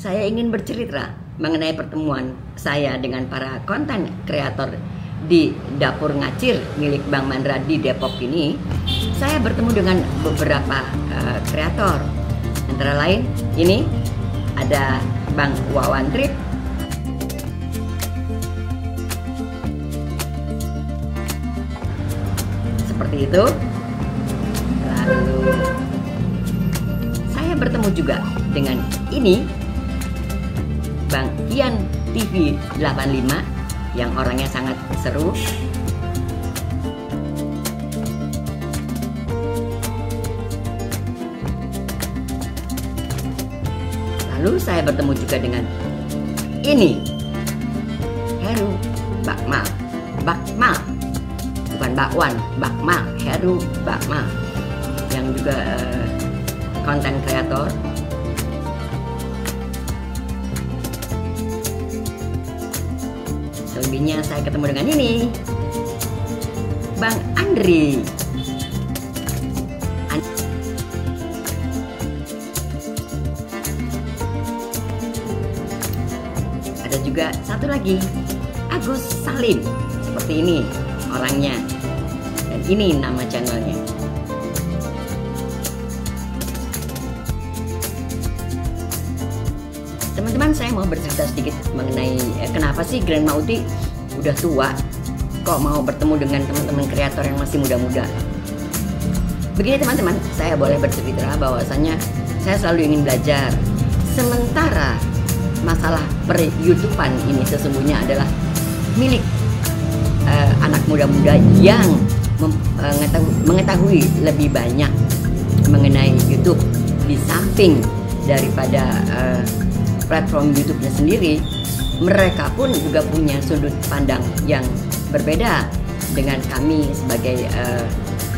saya ingin bercerita mengenai pertemuan saya dengan para konten kreator di Dapur Ngacir milik Bang Mandra di Depok ini. Saya bertemu dengan beberapa kreator. Antara lain ini ada Bang Wawan Trip, seperti itu. Lalu saya bertemu juga dengan ini Bang Ian TV 85 yang orangnya sangat seru. Lalu saya bertemu juga dengan ini Heru Bakmal, bukan Bakwan, Bakmal, Heru Bakmal, yang juga konten kreator. Selebihnya saya ketemu dengan ini Bang Andri. Ada juga satu lagi Agus Salim, seperti ini orangnya, dan ini nama channelnya. Teman-teman, saya mau bercerita sedikit mengenai kenapa sih Grandma Uti udah tua kok mau bertemu dengan teman-teman kreator yang masih muda-muda. Begini teman-teman, saya boleh bercerita bahwasanya saya selalu ingin belajar. Sementara masalah per-YouTubean ini sesungguhnya adalah milik anak muda-muda yang mengetahui lebih banyak mengenai YouTube di samping daripada platform YouTube-nya sendiri. Mereka pun juga punya sudut pandang yang berbeda dengan kami sebagai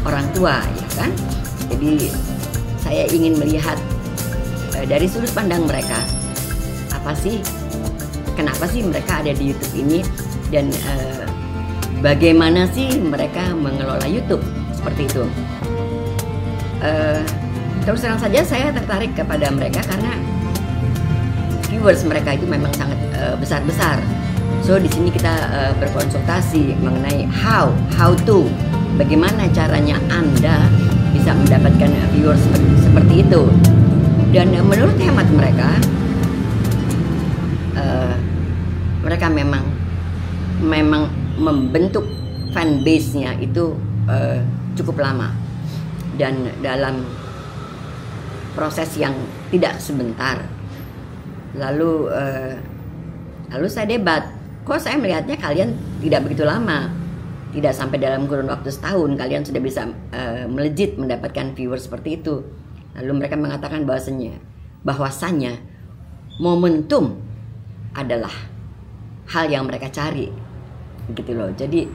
orang tua, ya kan? Jadi saya ingin melihat dari sudut pandang mereka, kenapa sih mereka ada di YouTube ini, dan bagaimana sih mereka mengelola YouTube seperti itu. Terus terang saja saya tertarik kepada mereka karena viewers mereka itu memang sangat besar-besar. So di sini kita berkonsultasi mengenai how to, bagaimana caranya Anda bisa mendapatkan viewers seperti itu. Dan menurut hemat mereka, mereka memang membentuk fanbase-nya itu cukup lama dan dalam proses yang tidak sebentar. Lalu saya debat, kok saya melihatnya kalian tidak begitu lama, tidak sampai dalam kurun waktu setahun kalian sudah bisa melejit mendapatkan viewers seperti itu. Lalu mereka mengatakan bahwasanya momentum adalah hal yang mereka cari, gitu loh. Jadi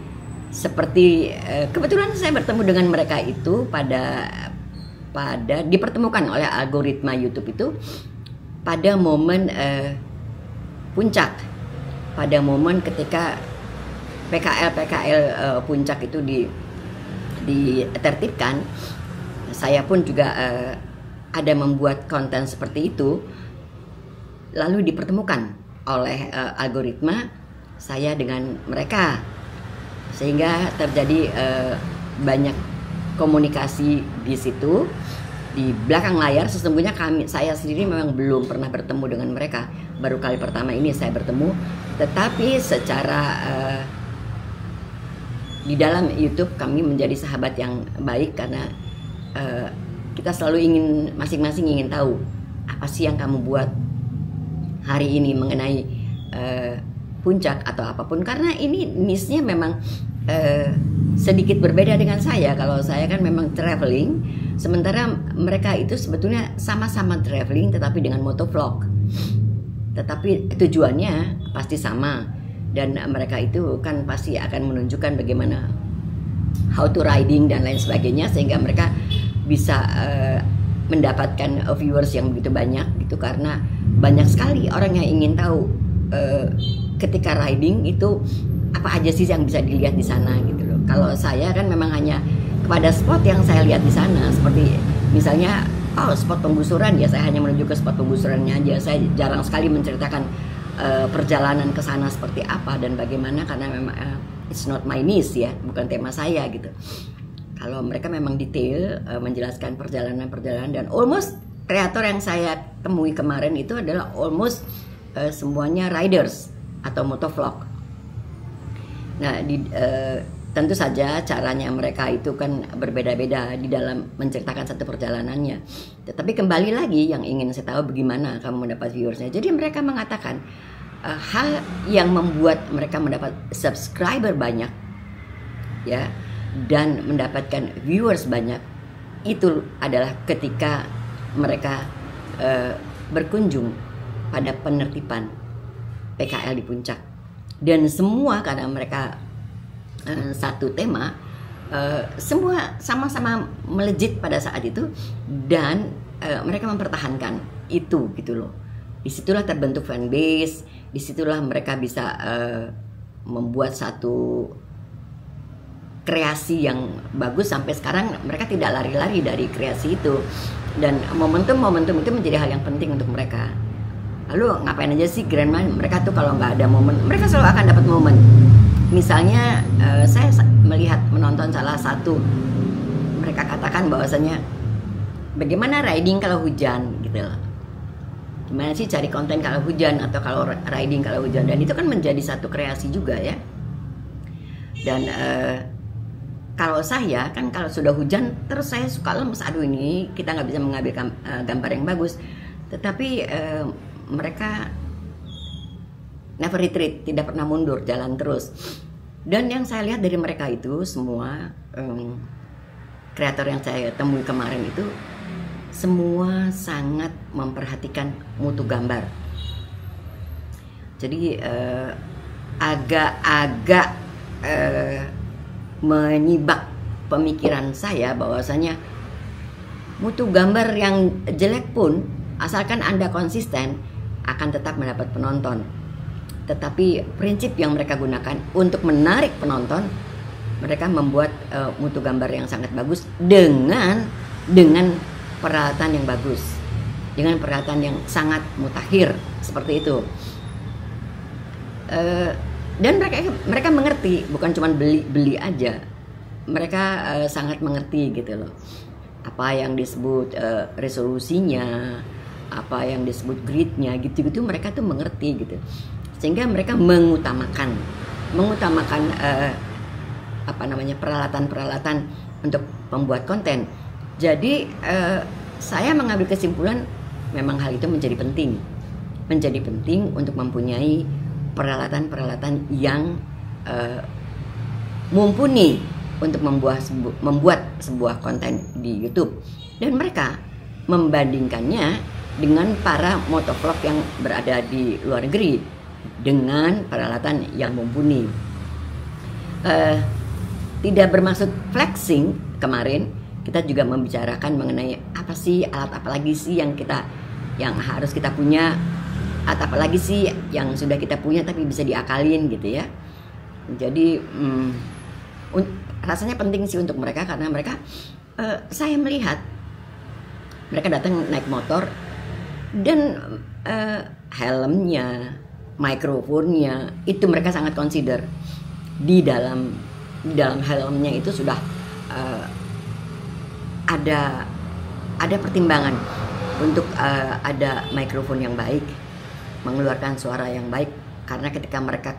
seperti kebetulan saya bertemu dengan mereka itu pada dipertemukan oleh algoritma YouTube itu pada momen puncak, pada momen ketika PKL puncak itu ditertibkan. Saya pun juga ada membuat konten seperti itu, lalu dipertemukan oleh algoritma saya dengan mereka, sehingga terjadi banyak komunikasi di situ. Di belakang layar sesungguhnya saya sendiri memang belum pernah bertemu dengan mereka, baru kali pertama ini saya bertemu. Tetapi secara di dalam YouTube kami menjadi sahabat yang baik karena kita selalu masing-masing ingin tahu apa sih yang kamu buat hari ini mengenai puncak atau apapun, karena ini niche-nya memang sedikit berbeda dengan saya. Kalau saya kan memang traveling, sementara mereka itu sebetulnya sama-sama traveling tetapi dengan motovlog, tetapi tujuannya pasti sama, dan mereka itu kan pasti akan menunjukkan bagaimana how to riding dan lain sebagainya, sehingga mereka bisa mendapatkan viewers yang begitu banyak gitu, karena banyak sekali orang yang ingin tahu ketika riding itu apa aja sih yang bisa dilihat di sana gitu loh. Kalau saya kan memang hanya kepada spot yang saya lihat di sana, seperti misalnya oh spot penggusuran ya saya hanya menuju ke spot penggusurannya aja. Saya jarang sekali menceritakan perjalanan ke sana seperti apa dan bagaimana, karena memang it's not my niche ya, bukan tema saya gitu. Kalau mereka memang detail menjelaskan perjalanan dan almost kreator yang saya temui kemarin itu adalah almost semuanya riders atau motovlog. Nah, tentu saja caranya mereka itu kan berbeda-beda di dalam menceritakan satu perjalanannya. Tetapi kembali lagi yang ingin saya tahu bagaimana kamu mendapat viewersnya. Jadi mereka mengatakan hal yang membuat mereka mendapat subscriber banyak, ya, dan mendapatkan viewers banyak itu adalah ketika mereka berkunjung pada penertiban PKL di Puncak. Dan semua karena mereka satu tema, semua sama-sama melejit pada saat itu dan mereka mempertahankan itu gitu loh. Disitulah terbentuk fanbase, disitulah mereka bisa membuat satu kreasi yang bagus. Sampai sekarang mereka tidak lari-lari dari kreasi itu, dan momentum itu menjadi hal yang penting untuk mereka. Lalu ngapain aja sih grandma? Mereka tuh kalau nggak ada momen, mereka selalu akan dapat momen. Misalnya saya melihat menonton salah satu, mereka katakan bahwasanya bagaimana riding kalau hujan gitu loh. Gimana sih cari konten kalau hujan atau kalau riding kalau hujan, dan itu kan menjadi satu kreasi juga ya. Dan kalau saya kan kalau sudah hujan terus saya suka lemes, aduh ini kita nggak bisa mengambil gambar yang bagus. Tetapi mereka never retreat, tidak pernah mundur, jalan terus. Dan yang saya lihat dari mereka itu semua kreator yang saya temui kemarin itu semua sangat memperhatikan mutu gambar. Jadi agak-agak menyibak pemikiran saya bahwasanya mutu gambar yang jelek pun asalkan Anda konsisten akan tetap mendapat penonton. Tetapi prinsip yang mereka gunakan untuk menarik penonton, mereka membuat mutu gambar yang sangat bagus dengan peralatan yang bagus, dengan peralatan yang sangat mutakhir seperti itu. Dan mereka mengerti, bukan cuma beli aja. Mereka sangat mengerti gitu loh. Apa yang disebut resolusinya, apa yang disebut gridnya, gitu-gitu mereka tuh mengerti gitu. Sehingga mereka mengutamakan peralatan-peralatan untuk membuat konten. Jadi saya mengambil kesimpulan memang hal itu menjadi penting untuk mempunyai peralatan-peralatan yang mumpuni untuk membuat sebuah konten di YouTube. Dan mereka membandingkannya dengan para motovlog yang berada di luar negeri dengan peralatan yang mumpuni. Tidak bermaksud flexing. Kemarin kita juga membicarakan mengenai apa sih alat apa lagi sih yang harus kita punya, alat apa lagi sih yang sudah kita punya tapi bisa diakalin gitu ya. Jadi rasanya penting sih untuk mereka, karena mereka saya melihat mereka datang naik motor dan helmnya, mikrofonnya itu mereka sangat consider. Di dalam helmnya itu sudah ada pertimbangan untuk ada mikrofon yang baik, mengeluarkan suara yang baik, karena ketika mereka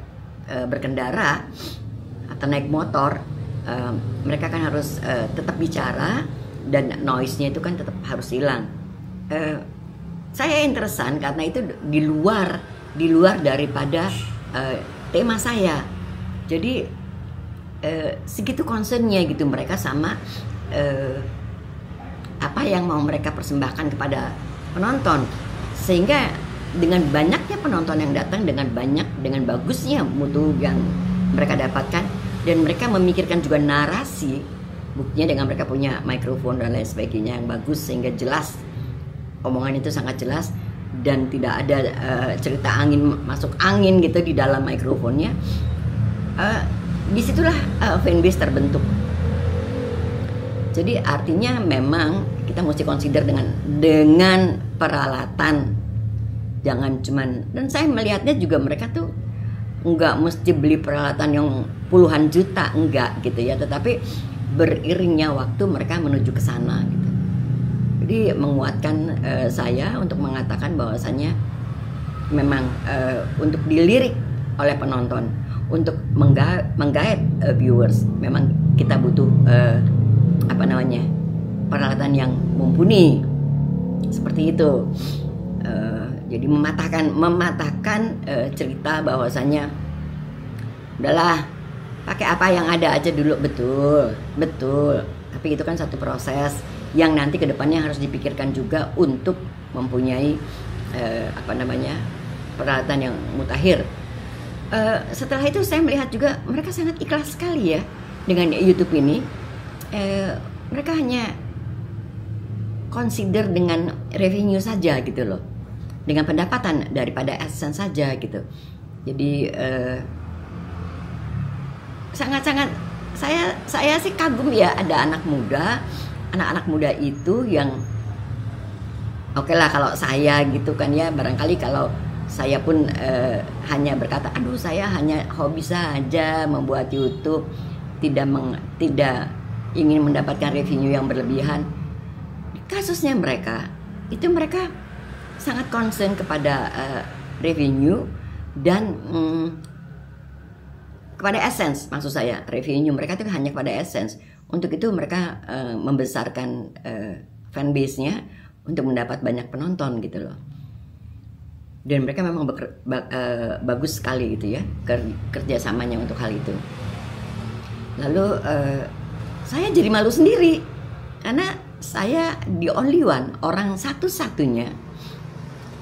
berkendara atau naik motor, mereka kan harus tetap bicara dan noise-nya itu kan tetap harus hilang. Saya interesan karena itu di luar daripada tema saya. Jadi segitu concernnya gitu mereka sama apa yang mau mereka persembahkan kepada penonton, sehingga dengan banyaknya penonton yang datang, dengan bagusnya mutu yang mereka dapatkan, dan mereka memikirkan juga narasi, buktinya dengan mereka punya mikrofon dan lain sebagainya yang bagus sehingga jelas, omongan itu sangat jelas dan tidak ada cerita angin masuk angin gitu di dalam mikrofonnya. Disitulah fanbase terbentuk. Jadi artinya memang kita kita mesti consider dengan peralatan, jangan cuman. Dan saya melihatnya juga mereka tuh nggak mesti beli peralatan yang puluhan juta, enggak gitu ya, tetapi beriringnya waktu mereka menuju ke sana gitu. Jadi menguatkan saya untuk mengatakan bahwasannya memang untuk dilirik oleh penonton, untuk menggait viewers, memang kita butuh peralatan yang mumpuni seperti itu. Jadi mematahkan cerita bahwasannya udahlah pakai apa yang ada aja dulu. Betul, tapi itu kan satu proses yang nanti kedepannya harus dipikirkan juga untuk mempunyai peralatan yang mutakhir. Setelah itu saya melihat juga mereka sangat ikhlas sekali ya dengan YouTube ini. Mereka hanya consider dengan revenue saja gitu loh, dengan pendapatan daripada AdSense saja gitu. Jadi sangat-sangat saya sih kagum ya, ada anak-anak muda itu yang oke lah kalau saya gitu kan ya, barangkali kalau saya pun hanya berkata, aduh saya hanya hobi saja membuat YouTube, tidak ingin mendapatkan revenue yang berlebihan. Kasusnya mereka sangat concern kepada revenue dan kepada AdSense, maksud saya revenue mereka itu hanya kepada AdSense. Untuk itu mereka membesarkan fanbase-nya untuk mendapat banyak penonton gitu loh. Dan mereka memang bagus sekali gitu ya kerjasamanya untuk hal itu. Lalu saya jadi malu sendiri karena saya the only one, orang satu-satunya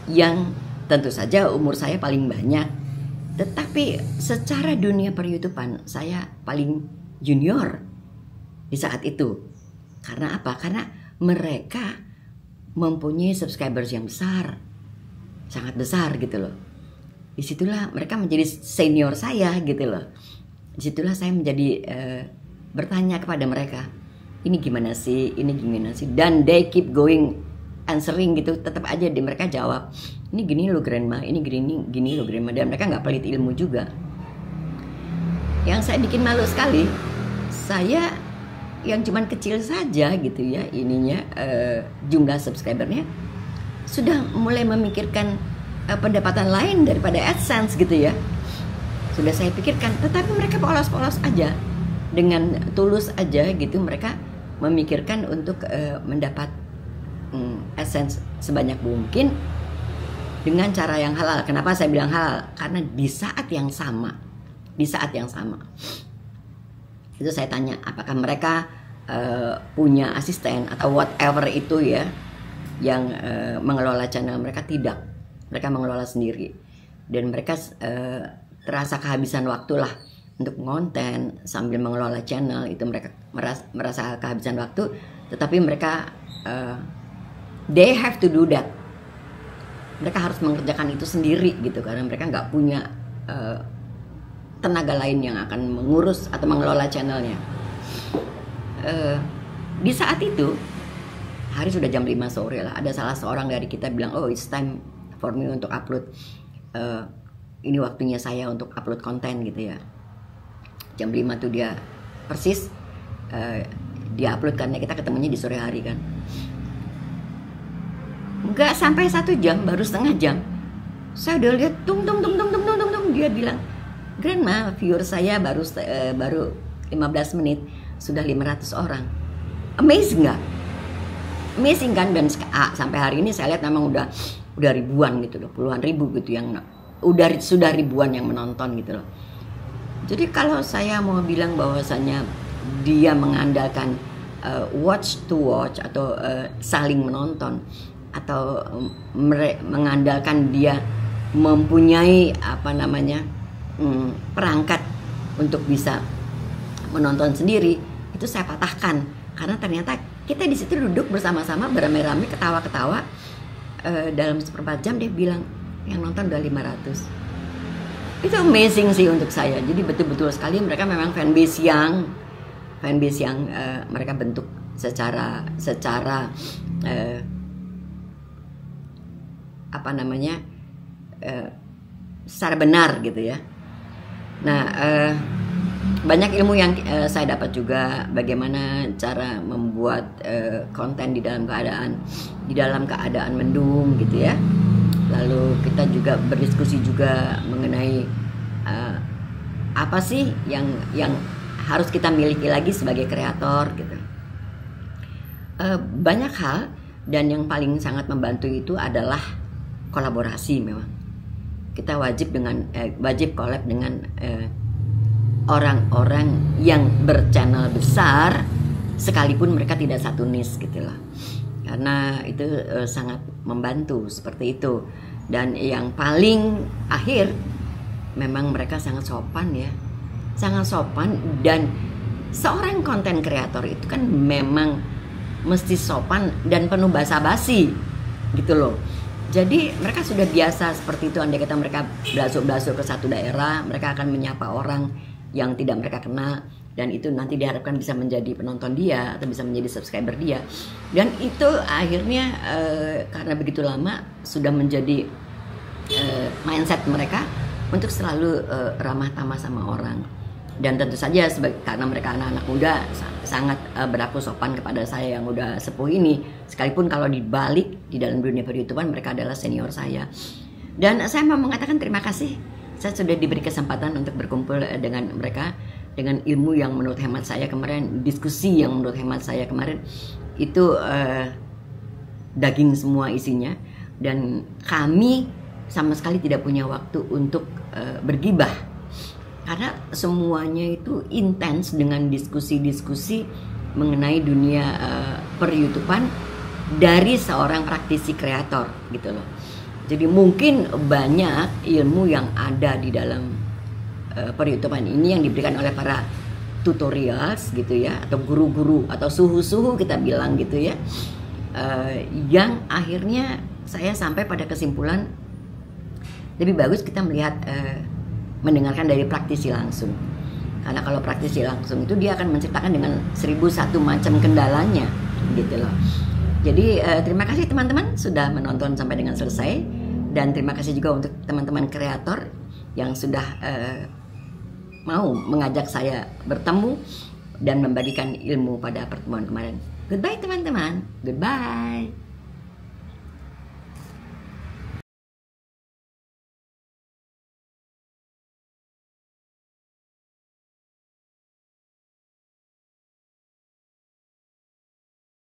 yang tentu saja umur saya paling banyak, tetapi secara dunia per-YouTubean saya paling junior di saat itu. Karena apa? Karena mereka mempunyai subscribers yang besar, sangat besar gitu loh. Disitulah mereka menjadi senior saya gitu loh. Disitulah saya menjadi bertanya kepada mereka, ini gimana sih, dan they keep going answering gitu, tetap aja mereka jawab, ini gini lo grandma, ini gini lo grandma, dan mereka nggak pelit ilmu juga. Yang saya bikin malu sekali, saya yang cuman kecil saja gitu ya ininya jumlah subscribernya sudah mulai memikirkan pendapatan lain daripada AdSense gitu ya. Sudah saya pikirkan, tetapi mereka polos-polos aja, dengan tulus aja gitu mereka memikirkan untuk mendapat AdSense sebanyak mungkin dengan cara yang halal. Kenapa saya bilang halal? Karena di saat yang sama itu saya tanya apakah mereka punya asisten atau whatever itu ya yang mengelola channel mereka. Tidak, mereka mengelola sendiri, dan mereka terasa kehabisan waktu lah untuk konten sambil mengelola channel itu. Mereka merasa kehabisan waktu, tetapi mereka they have to do that. Mereka harus mengerjakan itu sendiri gitu, karena mereka nggak punya tenaga lain yang akan mengurus atau mengelola channelnya. Di saat itu hari sudah jam 5 sore lah, ada salah seorang dari kita bilang, oh it's time for me untuk upload, ini waktunya saya untuk upload konten gitu ya. Jam 5 tuh dia persis dia upload, karena kita ketemunya di sore hari kan. Nggak sampai 1 jam, baru setengah jam, saya udah lihat tung, dia bilang, grandma, viewer saya baru 15 menit sudah 500 orang. Amazing nggak? Amazing kan? Dan sampai hari ini saya lihat memang udah ribuan gitu loh, puluhan ribu gitu yang sudah ribuan yang menonton gitu loh. Jadi kalau saya mau bilang bahwasannya dia mengandalkan watch to watch atau saling menonton, atau mengandalkan dia mempunyai perangkat untuk bisa menonton sendiri, itu saya patahkan. Karena ternyata kita di situ duduk bersama-sama beramai-ramai ketawa-ketawa, dalam 1/4 jam dia bilang yang nonton udah 500. Itu amazing sih untuk saya. Jadi betul-betul sekali mereka memang fanbase yang fanbase yang mereka bentuk secara apa namanya, secara benar gitu ya. Nah, banyak ilmu yang saya dapat juga, bagaimana cara membuat konten di dalam keadaan mendung gitu ya. Lalu kita juga berdiskusi juga mengenai apa sih yang harus kita miliki lagi sebagai kreator gitu. Banyak hal, dan yang paling sangat membantu itu adalah kolaborasi. Memang kita wajib collab dengan orang-orang yang berchannel besar sekalipun mereka tidak satu niche gitu loh, karena itu sangat membantu seperti itu. Dan yang paling akhir, memang mereka sangat sopan ya, sangat sopan. Dan seorang konten kreator itu kan memang mesti sopan dan penuh basa-basi gitu loh. Jadi mereka sudah biasa seperti itu. Andai kata mereka blasuk-blasuk ke satu daerah, mereka akan menyapa orang yang tidak mereka kenal, dan itu nanti diharapkan bisa menjadi penonton dia atau bisa menjadi subscriber dia. Dan itu akhirnya karena begitu lama sudah menjadi mindset mereka untuk selalu ramah tamah sama orang. Dan tentu saja karena mereka anak-anak muda, sangat berlaku sopan kepada saya yang udah sepuh ini, sekalipun kalau dibalik di dalam dunia per-YouTubean mereka adalah senior saya. Dan saya mau mengatakan terima kasih, saya sudah diberi kesempatan untuk berkumpul dengan mereka, dengan ilmu yang menurut hemat saya kemarin, diskusi yang menurut hemat saya kemarin itu daging semua isinya. Dan kami sama sekali tidak punya waktu untuk bergibah, karena semuanya itu intens dengan diskusi-diskusi mengenai dunia per-YouTubean dari seorang praktisi kreator gitu loh. Jadi mungkin banyak ilmu yang ada di dalam per-YouTubean ini yang diberikan oleh para tutorials gitu ya, atau guru-guru atau suhu-suhu kita bilang gitu ya, yang akhirnya saya sampai pada kesimpulan lebih bagus kita mendengarkan dari praktisi langsung. Karena kalau praktisi langsung itu dia akan menceritakan dengan 1001 macam kendalanya gitu loh. Jadi terima kasih teman-teman sudah menonton sampai dengan selesai, dan terima kasih juga untuk teman-teman kreator yang sudah mau mengajak saya bertemu dan membagikan ilmu pada pertemuan kemarin. Goodbye teman-teman, goodbye.